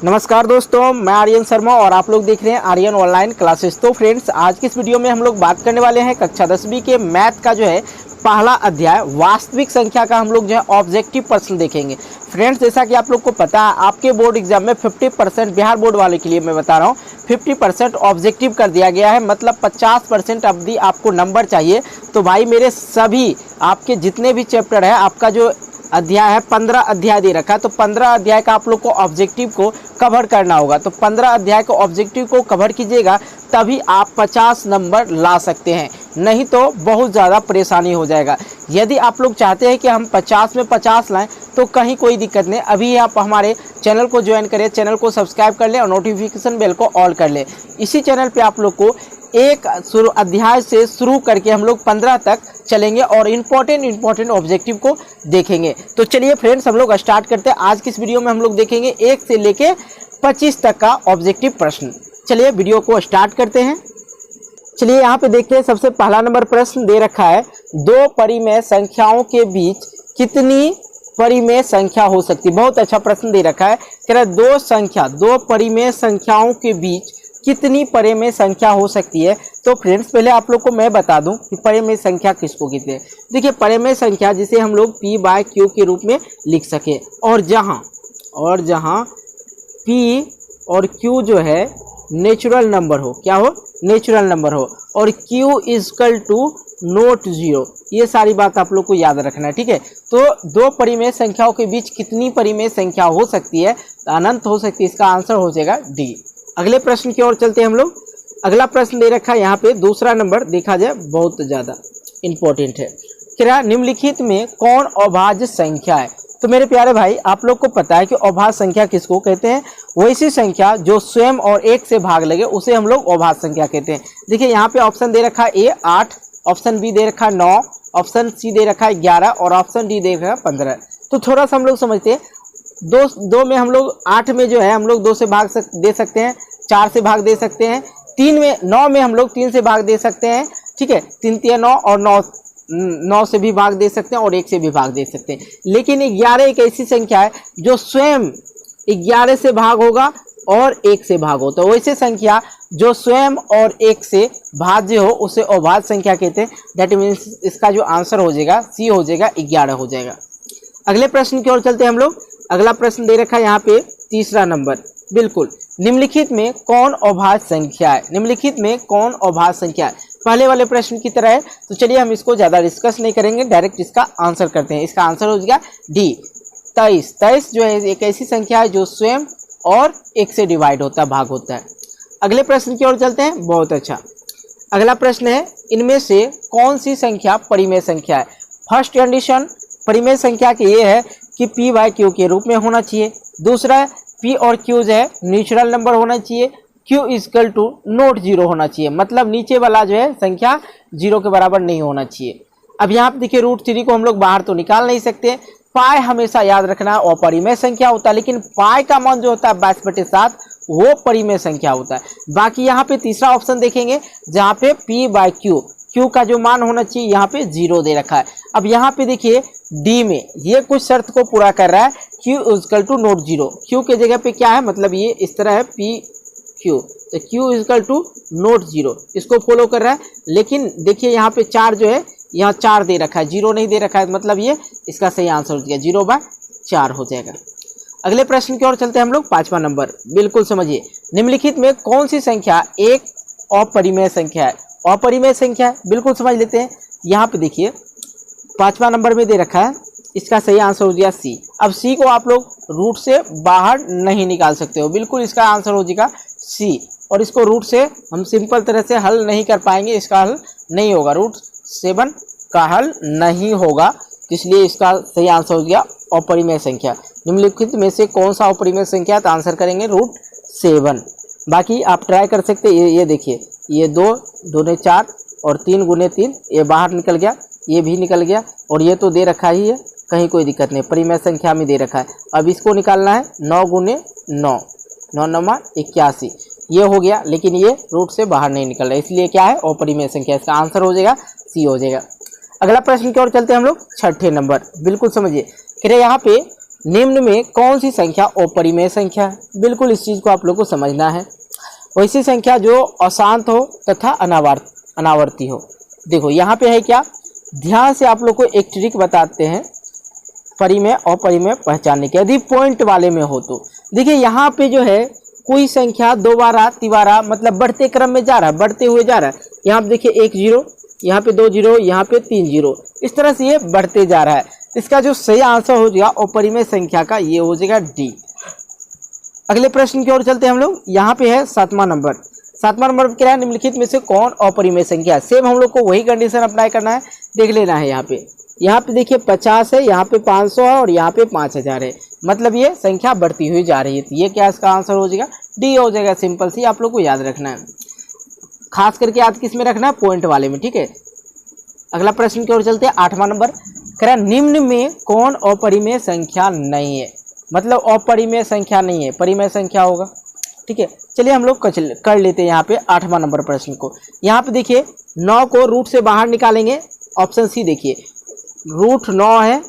नमस्कार दोस्तों, मैं आर्यन शर्मा और आप लोग देख रहे हैं आर्यन ऑनलाइन क्लासेस। तो फ्रेंड्स, आज की इस वीडियो में हम लोग बात करने वाले हैं कक्षा 10वीं के मैथ का जो है पहला अध्याय वास्तविक संख्या का हम लोग जो है ऑब्जेक्टिव प्रश्न देखेंगे। फ्रेंड्स, जैसा कि आप लोग को पता है, आपके बोर्ड एग्जाम में 50% बिहार बोर्ड वाले के लिए मैं बता रहा हूँ 50% ऑब्जेक्टिव कर दिया गया है, मतलब 50% अवधि आपको नंबर चाहिए। तो भाई मेरे सभी आपके जितने भी चैप्टर है, आपका जो अध्याय है 15 अध्याय दे रखा है, तो 15 अध्याय का आप लोग को ऑब्जेक्टिव को कवर करना होगा। तो 15 अध्याय को ऑब्जेक्टिव को कवर कीजिएगा, तभी आप 50 नंबर ला सकते हैं, नहीं तो बहुत ज़्यादा परेशानी हो जाएगा। यदि आप लोग चाहते हैं कि हम 50 में 50 लाएं तो कहीं कोई दिक्कत नहीं, अभी आप हमारे चैनल को ज्वाइन करें, चैनल को सब्सक्राइब कर लें और नोटिफिकेशन बेल को ऑल कर लें। इसी चैनल पे आप लोग को एक अध्याय से शुरू करके हम लोग 15 तक चलेंगे और इम्पोर्टेंट ऑब्जेक्टिव को देखेंगे। तो चलिए फ्रेंड्स, हम लोग स्टार्ट करते हैं। आज की इस वीडियो में हम लोग देखेंगे 1 से लेके 25 तक का ऑब्जेक्टिव प्रश्न। चलिए वीडियो को स्टार्ट करते हैं। चलिए यहाँ पे देखते हैं, सबसे पहला नंबर प्रश्न दे रखा है, दो परिमेय संख्याओं के बीच कितनी परिमेय संख्या हो सकती है। बहुत अच्छा प्रश्न दे रखा है, कह रहा है दो परिमेय संख्याओं के बीच कितनी परिमेय संख्या हो सकती है। तो फ्रेंड्स, पहले आप लोग को मैं बता दूं कि परिमेय संख्या किसको कहते हैं। देखिए, परिमेय संख्या जिसे हम लोग P/Q के रूप में लिख सके, और जहां P और Q जो है नेचुरल नंबर हो, क्या हो, नेचुरल नंबर हो, और Q इक्वल टू नॉट 0। ये सारी बात आप लोग को याद रखना है, ठीक है। तो दो परिमेय संख्याओं के बीच कितनी परिमेय संख्या हो सकती है, तो अनंत हो सकती है। इसका आंसर हो जाएगा डी। अगले प्रश्न की ओर चलते हैं हम लोग। अगला प्रश्न दे रखा है यहाँ पे, दूसरा नंबर देखा जाए बहुत ज़्यादा इंपॉर्टेंट है। क्या निम्नलिखित में कौन अभाज्य संख्या है। तो मेरे प्यारे भाई, आप लोग को पता है कि अभाज्य संख्या किसको कहते हैं। वैसी संख्या जो स्वयं और एक से भाग लगे उसे हम लोग अभाज्य संख्या कहते हैं। देखिए यहाँ पे ऑप्शन दे रखा है ए 8, ऑप्शन बी दे रखा है 9, ऑप्शन सी दे रखा है 11 और ऑप्शन डी दे रखा है 15। तो थोड़ा सा हम लोग समझते हैं, दो में हम लोग 8 में जो है हम लोग 2 से भाग दे सकते हैं, 4 से भाग दे सकते हैं, 9 में हम लोग 3 से भाग दे सकते हैं, ठीक है, 3 3 9 और 9 से भी भाग दे सकते हैं और 1 से भी भाग दे सकते हैं। लेकिन 11 एक ऐसी संख्या है जो स्वयं 11 से भाग होगा और 1 से भाग होता है। वैसे संख्या जो स्वयं और 1 से भाज्य हो उसे अभाज्य संख्या कहते हैं। दैट मीन्स इसका जो आंसर हो जाएगा सी हो जाएगा, 11 हो जाएगा। अगले प्रश्न की ओर चलते हैं हम लोग। अगला प्रश्न दे रखा है यहाँ पे तीसरा नंबर, बिल्कुल, निम्नलिखित में कौन अभाज्य संख्या है। निम्नलिखित में कौन अभाज्य संख्या है, पहले वाले प्रश्न की तरह है। तो चलिए हम इसको ज़्यादा डिस्कस नहीं करेंगे, डायरेक्ट इसका आंसर करते हैं। इसका आंसर हो जाएगा डी 23। 23 जो है एक ऐसी संख्या है जो स्वयं और 1 से डिवाइड होता है, भाग होता है। अगले प्रश्न की ओर चलते हैं। बहुत अच्छा, अगला प्रश्न है, इनमें से कौन सी संख्या परिमेय संख्या है। फर्स्ट कंडीशन परिमेय संख्या की ये है कि P/Q के रूप में होना चाहिए। दूसरा है P और Q जो है नेचुरल नंबर होना चाहिए। Q इक्वल टू नॉट 0 होना चाहिए, मतलब नीचे वाला जो है संख्या 0 के बराबर नहीं होना चाहिए। अब यहाँ पे देखिए √3 को हम लोग बाहर तो निकाल नहीं सकते। पाई हमेशा याद रखना अपरिमेय संख्या होता है, लेकिन पाई का मान जो होता है 22/7 वो परिमेय संख्या होता है। बाकी यहाँ पे तीसरा ऑप्शन देखेंगे जहाँ पे P/Q का जो मान होना चाहिए यहाँ पे 0 दे रखा है। अब यहाँ पे देखिए डी में ये कुछ शर्त को पूरा कर रहा है, Q equal to not 0। Q के जगह पे क्या है, मतलब ये इस तरह है PQ, तो Q इक्वल टू नॉट 0 इसको फॉलो कर रहा है। लेकिन देखिए यहाँ पे 4 जो है, यहाँ 4 दे रखा है, 0 नहीं दे रखा है, मतलब ये इसका सही आंसर हो जाएगा 0/4 हो जाएगा। अगले प्रश्न की ओर चलते हैं हम लोग। 5वां नंबर, बिल्कुल समझिए, निम्नलिखित में कौन सी संख्या एक अपरिमेय संख्या है। अपरिमेय संख्या है, बिल्कुल समझ लेते हैं। यहाँ पे देखिए 5वां नंबर में दे रखा है, इसका सही आंसर हो गया सी। अब सी को आप लोग रूट से बाहर नहीं निकाल सकते हो, बिल्कुल इसका आंसर हो जाएगा सी। और इसको रूट से हम सिंपल तरह से हल नहीं कर पाएंगे, इसका हल नहीं होगा, √7 का हल नहीं होगा, इसलिए इसका सही आंसर हो गया अपरिमेय संख्या। निम्नलिखित में से कौन सा अपरिमेय संख्या, तो आंसर करेंगे √7। बाकी आप ट्राई कर सकते हैं। ये देखिए, ये 2 दूने 4 और 3 गुने 3, ये बाहर निकल गया, ये भी निकल गया, और ये तो दे रखा ही है, कहीं कोई दिक्कत नहीं, परिमेय संख्या में दे रखा है। अब इसको निकालना है, 9 गुने 9, 9 9 81, ये हो गया, लेकिन ये रूट से बाहर नहीं निकल रहा है, इसलिए क्या है, अपरिमेय संख्या। इसका आंसर हो जाएगा सी हो जाएगा। अगला प्रश्न की ओर चलते हैं हम लोग। 6ठे नंबर, बिल्कुल समझिए, कह रहे यहाँ पे निम्न में कौन सी संख्या अपरिमेय संख्या है? बिल्कुल इस चीज को आप लोग को समझना है। वैसी संख्या जो अशांत हो तथा अनावर्ती हो। देखो यहाँ पे है क्या, ध्यान से आप लोग को एक ट्रिक बताते हैं परिमेय अपरिमेय पहचानने के। यदि पॉइंट वाले में हो तो देखिए यहाँ पे जो है कोई संख्या दोबारा तिबारा मतलब बढ़ते क्रम में जा रहा है, बढ़ते हुए जा रहा है। यहाँ पे देखिए 1 0, यहाँ पे 2 0, यहाँ पे 3 0, इस तरह से ये बढ़ते जा रहा है। इसका जो सही आंसर हो जाएगा अपरिमेय संख्या का, ये हो जाएगा डी। अगले प्रश्न की ओर चलते हैं हम लोग। यहाँ पे है 7वां नंबर। 7वां नंबर क्या है, निम्नलिखित में से कौन अपरिमेय संख्या है? सेम हम लोग को वही कंडीशन अप्लाई करना है, देख लेना है। यहाँ पे देखिए 50 है, यहाँ पे 500 है और यहाँ पे 5000 है, मतलब ये संख्या बढ़ती हुई जा रही है। तो ये क्या इसका आंसर हो जाएगा, डी हो जाएगा। सिंपल सी आप लोग को याद रखना है, खास करके याद किस में रखना है, पॉइंट वाले में, ठीक है। अगला प्रश्न की ओर चलते हैं। 8वां नंबर कह रहा निम्न में कौन अपरिमेय संख्या नहीं है? मतलब अपरिमेय संख्या नहीं है, परिमेय संख्या होगा, ठीक है। चलिए हम लोग कर लेते हैं यहाँ पे 8वां नंबर प्रश्न को। यहाँ पे देखिए 9 को रूट से बाहर निकालेंगे। ऑप्शन सी देखिए, रूट 9 है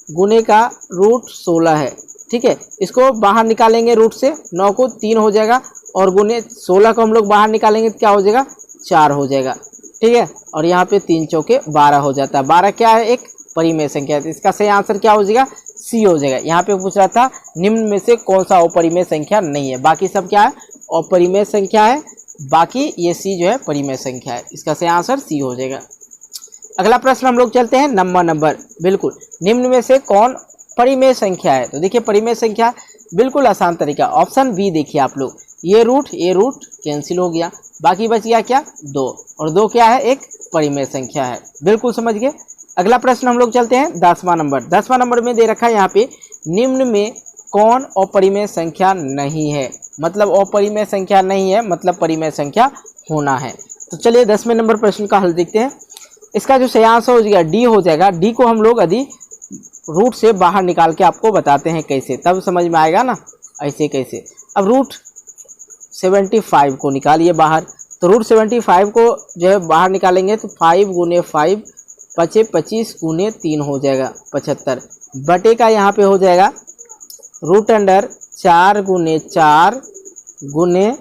गुने का रूट 16 है, ठीक है। इसको बाहर निकालेंगे रूट से, 9 को 3 हो जाएगा और गुने 16 को हम लोग बाहर निकालेंगे तो क्या हो जाएगा, 4 हो जाएगा, ठीक है। और यहाँ पे 3 चौके 12 हो जाता है। 12 क्या है, एक परिमेय संख्या है। इसका सही आंसर क्या हो जाएगा, सी हो जाएगा। यहाँ पे पूछ रहा था निम्न में से कौन सा अपरिमेय संख्या नहीं है, बाकी सब क्या है, अपरिमेय संख्या है, बाकी ये सी जो है परिमेय संख्या है। इसका सही आंसर सी हो जाएगा। अगला प्रश्न हम लोग चलते हैं 9वां नंबर। बिल्कुल निम्न में से कौन परिमेय संख्या है? तो देखिए परिमेय संख्या बिल्कुल आसान तरीका, ऑप्शन बी देखिए आप लोग, ये रूट कैंसिल हो गया, बाकी बच गया क्या, 2, और 2 क्या है, एक परिमेय संख्या है। बिल्कुल समझ गए। अगला प्रश्न हम लोग चलते हैं 10वां नंबर। 10वां नंबर में दे रखा है यहाँ पे निम्न में कौन अपरिमेय संख्या नहीं है? मतलब अपरिमेय संख्या नहीं है मतलब परिमेय संख्या होना है। तो चलिए 10वें नंबर प्रश्न का हल देखते हैं। इसका जो सही आंसर हो जाएगा डी हो जाएगा। डी को हम लोग यदि रूट से बाहर निकाल के आपको बताते हैं कैसे, तब समझ में आएगा ना। ऐसे कैसे, अब रूट 75 को निकालिए बाहर, तो रूट 75 को जो है बाहर निकालेंगे तो 5 गुने 5 पचे 25 गुने 3 हो जाएगा 75, बटे का यहाँ पे हो जाएगा रूट अंडर 4 गुने 4 गुने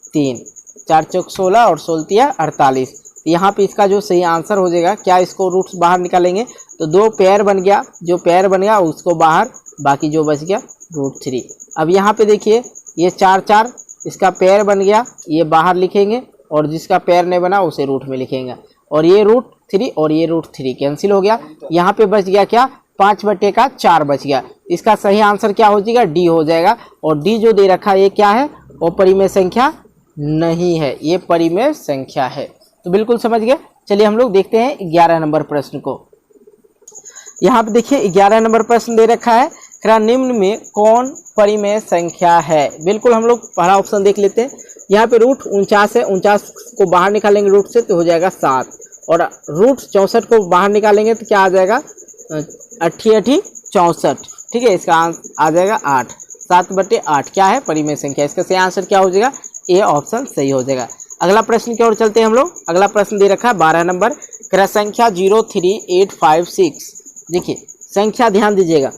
3, 4 चौक 16 और 16 48। यहाँ पे इसका जो सही आंसर हो जाएगा क्या, इसको रूट बाहर निकालेंगे तो 2 पेयर बन गया, जो पेयर बन गया उसको बाहर, बाकी जो बच गया रूट 3। अब यहाँ पे देखिए ये 4 4 इसका पेयर बन गया, ये बाहर लिखेंगे और जिसका पेयर नहीं बना उसे रूट में लिखेंगे, और ये रूट 3 और ये रूट 3 कैंसिल हो गया। यहाँ पे बच गया क्या, 5 बटे का 4 बच गया। इसका सही आंसर क्या हो जाएगा, डी हो जाएगा। और डी जो दे रखा है ये क्या है, वो परिमेय संख्या नहीं है, ये परिमेय संख्या है। तो बिल्कुल समझ गए। चलिए हम लोग देखते हैं 11 नंबर प्रश्न को। यहाँ पे देखिए 11 नंबर प्रश्न दे रखा है, निम्न में कौन परिमेय संख्या है? बिल्कुल हम लोग पहला ऑप्शन देख लेते हैं। यहाँ पे रूट 49 है, 49 को बाहर निकालेंगे रूट से तो हो जाएगा 7, और रूट 64 को बाहर निकालेंगे तो क्या आ जाएगा, 8 64, ठीक है। इसका आ जाएगा 8, 7 बटे 8 क्या है, परिमेय संख्या। इसका सही आंसर क्या हो जाएगा, ए ऑप्शन सही हो जाएगा। अगला प्रश्न की ओर चलते हैं हम लोग। अगला प्रश्न दे रखा है 12 नंबर, संख्या 03856। देखिए संख्या ध्यान दीजिएगा,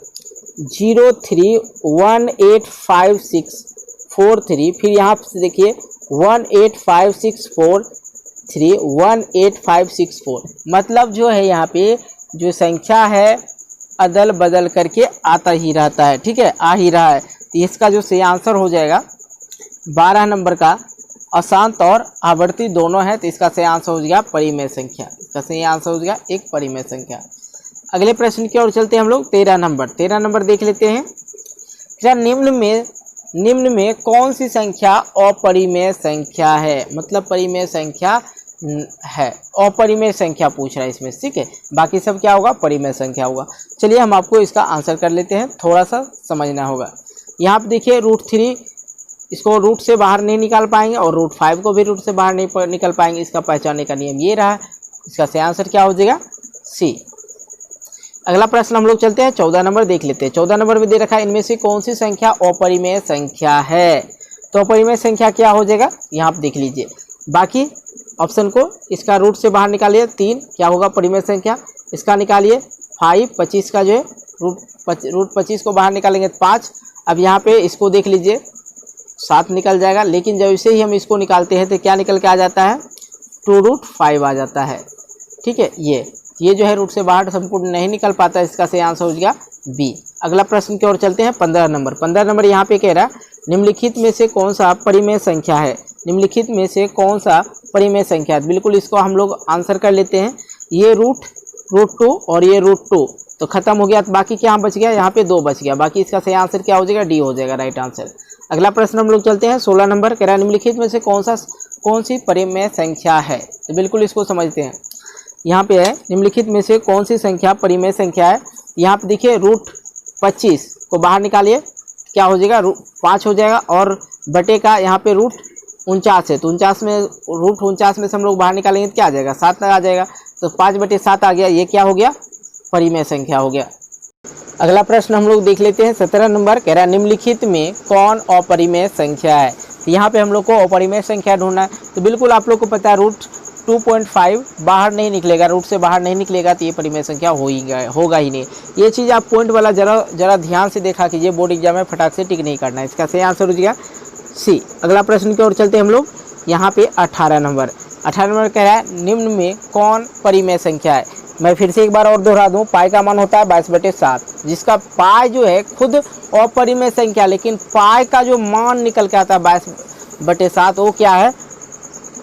0318563, फिर यहाँ से देखिए 18564 18564, मतलब जो है यहाँ पे जो संख्या है अदल बदल करके आता ही रहता है, ठीक है, आ ही रहा है। तो इसका जो सही आंसर हो जाएगा 12 नंबर का अशांत और आवर्ती दोनों है, तो इसका सही आंसर हो जाएगा परिमेय संख्या। इसका सही आंसर हो जाएगा एक परिमेय संख्या। अगले प्रश्न की ओर चलते हैं हम लोग। 13 नंबर, 13 नंबर देख लेते हैं। क्या निम्न में कौन सी संख्या अपरिमेय संख्या है? मतलब परिमेय संख्या है, अपरिमेय संख्या पूछ रहा है इसमें, ठीक है। बाकी सब क्या होगा, परिमेय संख्या होगा। चलिए हम आपको इसका आंसर कर लेते हैं, थोड़ा सा समझना होगा। यहाँ पे देखिए रूट 3 इसको रूट से बाहर नहीं निकाल पाएंगे और रूट 5 को भी रूट से बाहर नहीं निकाल पाएंगे। इसका पहचानने का नियम ये रहा। इसका सही आंसर क्या हो जाएगा, सी। अगला प्रश्न हम लोग चलते हैं 14 नंबर देख लेते हैं। 14 नंबर में दे रखा है इनमें से कौन सी संख्या अपरिमेय संख्या है? तो अपरिमेय संख्या क्या हो जाएगा, यहाँ आप देख लीजिए। बाकी ऑप्शन को इसका रूट से बाहर निकालिए 3 क्या होगा परिमेय संख्या, इसका निकालिए 5, 25 का जो है रूट 25 को बाहर निकालेंगे तो 5। अब यहाँ पे इसको देख लीजिए 7 निकल जाएगा, लेकिन जब इसे ही हम इसको निकालते हैं तो क्या निकल के आ जाता है 2√5 आ जाता है। ठीक है, ये जो है रूट से बाहर संपूर्ण नहीं निकल पाता, इसका सही आंसर हो जाएगा बी। अगला प्रश्न की ओर चलते हैं 15 नंबर। 15 नंबर यहाँ पे कह रहा है निम्नलिखित में से कौन सा परिमेय संख्या है। निम्नलिखित में से कौन सा परिमेय संख्या है। बिल्कुल इसको हम लोग आंसर कर लेते हैं। ये रूट 2 और ये √2 तो खत्म हो गया, तो बाकी क्या बच गया, यहाँ पे 2 बच गया। बाकी इसका सही आंसर क्या हो जाएगा, डी हो जाएगा राइट आंसर। अगला प्रश्न हम लोग चलते हैं 16 नंबर। कह रहा है निम्नलिखित में से कौन सी परिमेय संख्या है। तो बिल्कुल इसको समझते हैं। यहाँ पे है निम्नलिखित में से कौन सी संख्या परिमेय संख्या है। यहाँ पे देखिए रूट 25 को बाहर निकालिए, क्या हो जाएगा 5 हो जाएगा, और बटे का यहाँ पे रूट 49 है, तो 49 में रूट 49 में से हम लोग बाहर निकालेंगे तो क्या आ जाएगा 7 आ जाएगा, तो 5/7 आ गया। ये क्या हो गया, परिमेय संख्या हो गया। अगला प्रश्न हम लोग देख लेते हैं 17 नंबर। कह रहा है निम्नलिखित में कौन अपरिमेय संख्या है। तो यहाँ पे हम लोग को अपरिमेय संख्या ढूंढना है। तो बिल्कुल आप लोग को पता है रूट 2.5 बाहर नहीं निकलेगा, रूट से बाहर नहीं निकलेगा तो ये परिमेय संख्या होगा ही नहीं। ये चीज़ आप पॉइंट वाला जरा ध्यान से देखा कीजिए, बोर्ड एग्जाम में फटाक से टिक नहीं करना है। इसका सही आंसर हो जाएगा सी। अगला प्रश्न की ओर चलते हैं हम लोग। यहाँ पे 18 नंबर। 18 नंबर कह रहा है निम्न में कौन परिमेय संख्या है। मैं फिर से एक बार और दोहरा दूं, पाई का मान होता है 22/7, जिसका पाई जो है खुद अपरिमेय संख्या, लेकिन पाई का जो मान निकल के आता है 22/7 वो क्या है,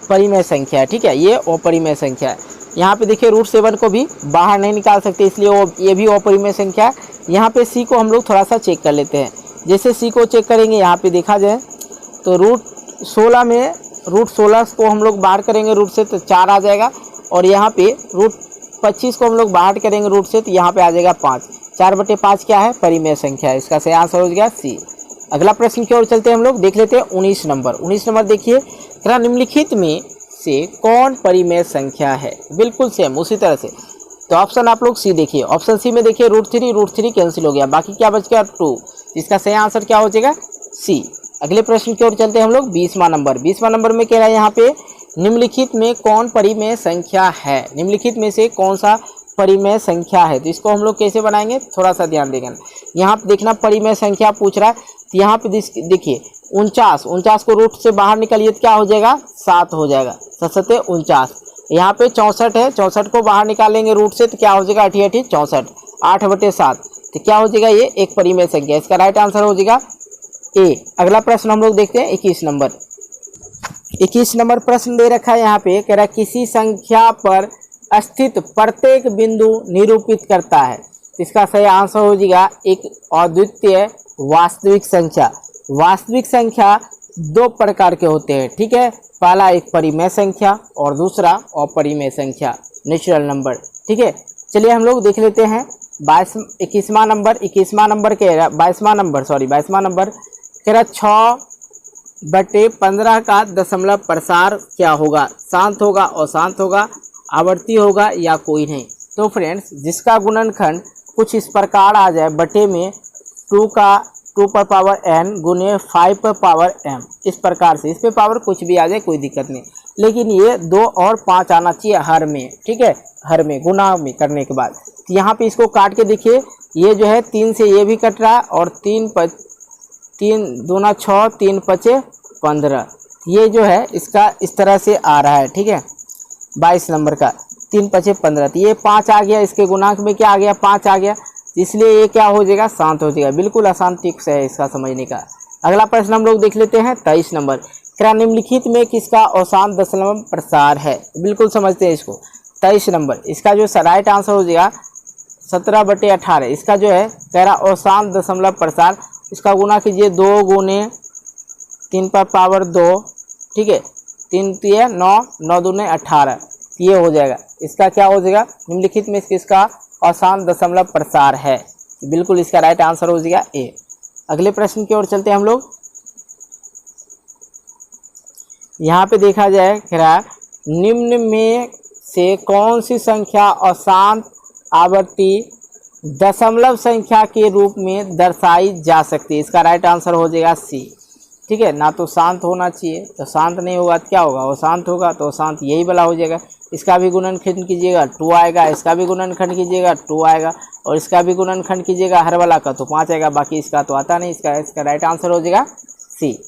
परिमेय संख्या है। ठीक है, ये अपरिमेय संख्या है। यहाँ पे देखिए रूट 7 को भी बाहर नहीं निकाल सकते, इसलिए ये भी अपरिमेय संख्या है। यहाँ पे सी को हम लोग थोड़ा सा चेक कर लेते हैं। जैसे सी को चेक करेंगे, यहाँ पे देखा जाए तो रूट 16 में रूट 16 को हम लोग बाहर करेंगे रूट से तो 4 आ जाएगा, और यहाँ पे रूट 25 को हम लोग बाहर करेंगे रूट से तो यहाँ पे आ जाएगा 5। 4/5 क्या है, परिमेय संख्या है। इसका सही आंसर हो जाएगा सी। अगला प्रश्न की ओर चलते हैं हम लोग, देख लेते हैं 19 नंबर। 19 नंबर देखिए, निम्नलिखित में से कौन परिमेय संख्या है। बिल्कुल सेम उसी तरह से। तो ऑप्शन आप लोग सी देखिए, ऑप्शन सी में देखिए रूट 3 कैंसिल हो गया, बाकी क्या बच गया 2। इसका सही आंसर क्या हो जाएगा सी। अगले प्रश्न की ओर चलते हैं हम लोग 20वां नंबर। 20वां नंबर में कह रहा है यहाँ पे निम्नलिखित में कौन परिमेय संख्या है। निम्नलिखित में से कौन सा परिमेय संख्या है। तो इसको हम लोग कैसे बनाएंगे, थोड़ा सा ध्यान देगा। यहाँ पे देखना परिमेय संख्या पूछ रहा है, तो यहाँ पे देखिए 49 को रूट से बाहर निकालिए तो क्या हो जाएगा 7 हो जाएगा, 7 49। यहाँ पे 64 है, 64 को बाहर निकालेंगे रूट से तो क्या हो जाएगा 8 64, 8/7, तो क्या हो जाएगा ये एक परिमेय संख्या। इसका राइट आंसर हो जाएगा ए। अगला प्रश्न हम लोग देखते हैं 21 नंबर। 21 नंबर प्रश्न दे रखा है यहाँ पे, कह रहा है किसी संख्या पर स्थित प्रत्येक बिंदु निरूपित करता है। इसका सही आंसर हो जाएगा एक अद्वितीय वास्तविक संख्या। वास्तविक संख्या 2 प्रकार के होते हैं। ठीक है, पहला एक परिमेय संख्या और दूसरा अपरिमेय संख्या, नेचुरल नंबर। ठीक है, चलिए हम लोग देख लेते हैं 21वां नंबर। 21वां नंबर कह रहा है 22वां नंबर कह रहा 6/15 का दशमलव प्रसार क्या होगा, शांत होगा, अशांत होगा, आवर्ती होगा या कोई नहीं। तो फ्रेंड्स, जिसका गुणनखंड कुछ इस प्रकार आ जाए, बटे में 2 पर पावर n गुने 5 पर पावर m, इस प्रकार से, इस पे पावर कुछ भी आ जाए कोई दिक्कत नहीं, लेकिन ये 2 और 5 आना चाहिए हर में। ठीक है, हर में गुना में करने के बाद। तो यहाँ पे इसको काट के देखिए, ये जो है 3 से ये भी कट रहा है, और 3 दूना 6, 3 5 15, ये जो है इसका इस तरह से आ रहा है। ठीक है, 22 नंबर का 3 5 15, तो ये 5 आ गया, इसके गुणांक में क्या आ गया 5 आ गया, इसलिए ये क्या हो जाएगा शांत हो जाएगा। बिल्कुल आसान टिप्स है इसका समझने का। अगला प्रश्न हम लोग देख लेते हैं 23 नंबर। क्या निम्नलिखित में किसका अशांत दशमलव प्रसार है। बिल्कुल समझते हैं इसको। 23 नंबर, इसका जो राइट आंसर हो जाएगा 17/18। इसका जो है कह रहा अशांत दशमलव प्रसार, इसका गुना कीजिए 2 गुने 3 पर पावर 2। ठीक है, 3 3 9, 9 दूने 18, ये हो जाएगा। इसका क्या हो जाएगा, निम्नलिखित में किसका अशांत दशमलव प्रसार है। बिल्कुल इसका राइट आंसर हो जाएगा ए। अगले प्रश्न की ओर चलते हैं हम लोग। यहाँ पे देखा जाए, कह रहा निम्न में से कौन सी संख्या अशांत आवर्ती दशमलव संख्या के रूप में दर्शाई जा सकती है। इसका राइट आंसर हो जाएगा सी। ठीक है, ना तो शांत होना चाहिए, तो शांत नहीं होगा तो क्या होगा, वो शांत होगा तो शांत यही वाला हो जाएगा। इसका भी गुणनखंड कीजिएगा 2 आएगा, इसका भी गुणनखंड कीजिएगा 2 आएगा, और इसका भी गुणनखंड कीजिएगा हर वाला का तो 5 आएगा, बाकी इसका तो आता नहीं। इसका राइट आंसर हो जाएगा सी।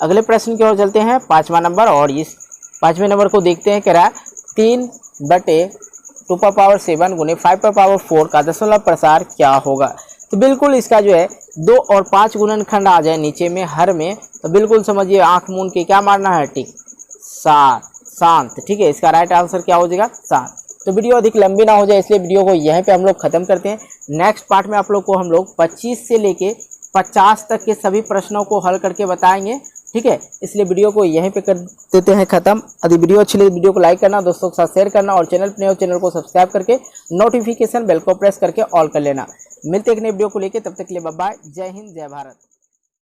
अगले प्रश्न की ओर चलते हैं, 5वां नंबर, और इस 5वें नंबर को देखते हैं। कह रहा है 3/2⁻7 गुने 5/4 का दशमलव प्रसार क्या होगा। तो बिल्कुल इसका जो है 2 और 5 गुणनखंड आ जाए नीचे में हर में, तो बिल्कुल समझिए आंख मूंद के क्या मारना है, टिक, शांत। ठीक है, इसका राइट आंसर क्या हो जाएगा, शांत। तो वीडियो अधिक लंबी ना हो जाए इसलिए वीडियो को यहीं पे हम लोग खत्म करते हैं। नेक्स्ट पार्ट में आप लोग को हम लोग 25 से लेके 50 तक के सभी प्रश्नों को हल करके बताएंगे। ठीक है, इसलिए वीडियो को यहीं पे कर देते हैं खत्म। यदि वीडियो अच्छी लगी वीडियो को लाइक करना, दोस्तों के साथ शेयर करना, और चैनल पर नए हो चैनल को सब्सक्राइब करके नोटिफिकेशन बेल को प्रेस करके ऑल कर लेना। मिलते हैं एक नई वीडियो को लेके, तब तक के लिए बाय बाय। जय हिंद, जय भारत।